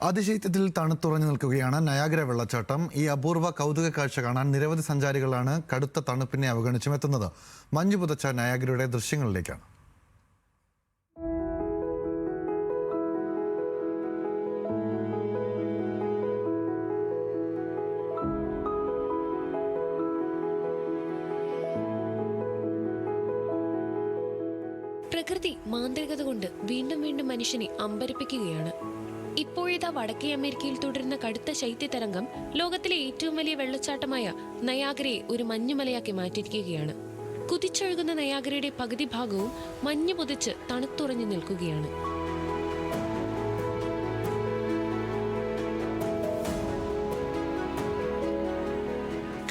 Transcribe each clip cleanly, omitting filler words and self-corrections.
അതിശൈത്യത്തിൽ തണുത്തുറഞ്ഞു നിൽക്കുകയാണ് നയാഗ്ര വെള്ളച്ചാട്ടം. ഈ അപൂർവ കൗതുക കാഴ്ച കാണാൻ നിരവധി സഞ്ചാരികളാണ് കടുത്ത തണുപ്പിനെ അവഗണിച്ചും എത്തുന്നത്. മഞ്ഞു പുതച്ച നയാഗ്രയുടെ ദൃശ്യങ്ങളിലേക്കാണ്. പ്രകൃതി മാന്ത്രികത കൊണ്ട് വീണ്ടും വീണ്ടും മനുഷ്യനെ അമ്പരപ്പിക്കുകയാണ്. ഇപ്പോഴിതാ വടക്കേ അമേരിക്കയിൽ തുടരുന്ന കടുത്ത ശൈത്യതരംഗം ലോകത്തിലെ ഏറ്റവും വലിയ വെള്ളച്ചാട്ടമായ നയാഗ്രയെ ഒരു മഞ്ഞുമലയാക്കി മാറ്റിയിരിക്കുകയാണ്. കുതിച്ചൊഴുകുന്ന നയാഗ്രയുടെ പകുതി ഭാഗവും മഞ്ഞു പുതച്ച് തണുത്തുറഞ്ഞു നിൽക്കുകയാണ്.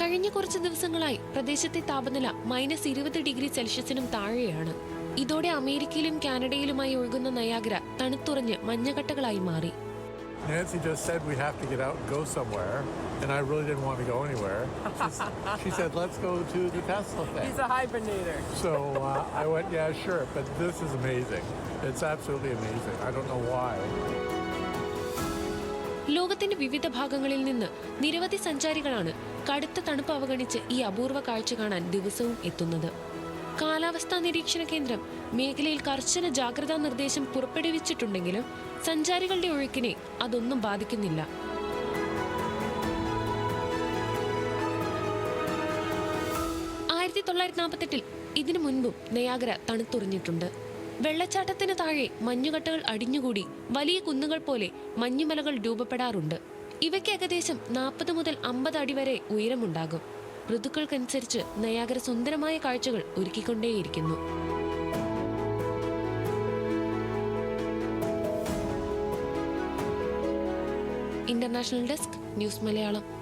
കഴിഞ്ഞ കുറച്ച് ദിവസങ്ങളായി പ്രദേശത്തെ താപനില -20 ഡിഗ്രി സെൽഷ്യസിനും താഴെയാണ്. ഇതോടെ അമേരിക്കയിലും കാനഡയിലുമായി ഒഴുകുന്ന നയാഗ്ര തണുത്തുറഞ്ഞ് മഞ്ഞകട്ടകളായി മാറി. Nancy just said we have to get out and go somewhere, and I really didn't want to go anywhere. She said, let's go to the Tesla thing. He's a hibernator. So I went, yeah, sure, but this is amazing. It's absolutely amazing. I don't know why. ലോകത്തിന്റെ വിവിധ ഭാഗങ്ങളിൽ നിന്ന് നിരവധി സഞ്ചാരികളാണ് കടുത്ത തണുപ്പ് അവഗണിച്ച് ഈ അപൂർവ കാഴ്ച കാണാൻ ദിവസവും എത്തുന്നത്. കാലാവസ്ഥാ നിരീക്ഷണ കേന്ദ്രം മേഖലയിൽ കർശന ജാഗ്രതാ നിർദ്ദേശം പുറപ്പെടുവിച്ചിട്ടുണ്ടെങ്കിലും സഞ്ചാരികളുടെ ഒഴുക്കിനെ അതൊന്നും ബാധിക്കുന്നില്ല. ഇതിനു മുൻപും നയാഗ്ര തണുത്തുറഞ്ഞിട്ടുണ്ട്. വെള്ളച്ചാട്ടത്തിന് താഴെ മഞ്ഞുകട്ടകൾ അടിഞ്ഞുകൂടി വലിയ കുന്നുകൾ പോലെ മഞ്ഞുമലകൾ രൂപപ്പെടാറുണ്ട്. ഇവയ്ക്ക് ഏകദേശം 40 മുതൽ 50 അടി വരെ ഉയരമുണ്ടാകും. ഋതുക്കൾക്കനുസരിച്ച് നയാഗ്ര സുന്ദരമായ കാഴ്ചകൾ ഒരുക്കിക്കൊണ്ടേയിരിക്കുന്നു. International desk, news Malayalam.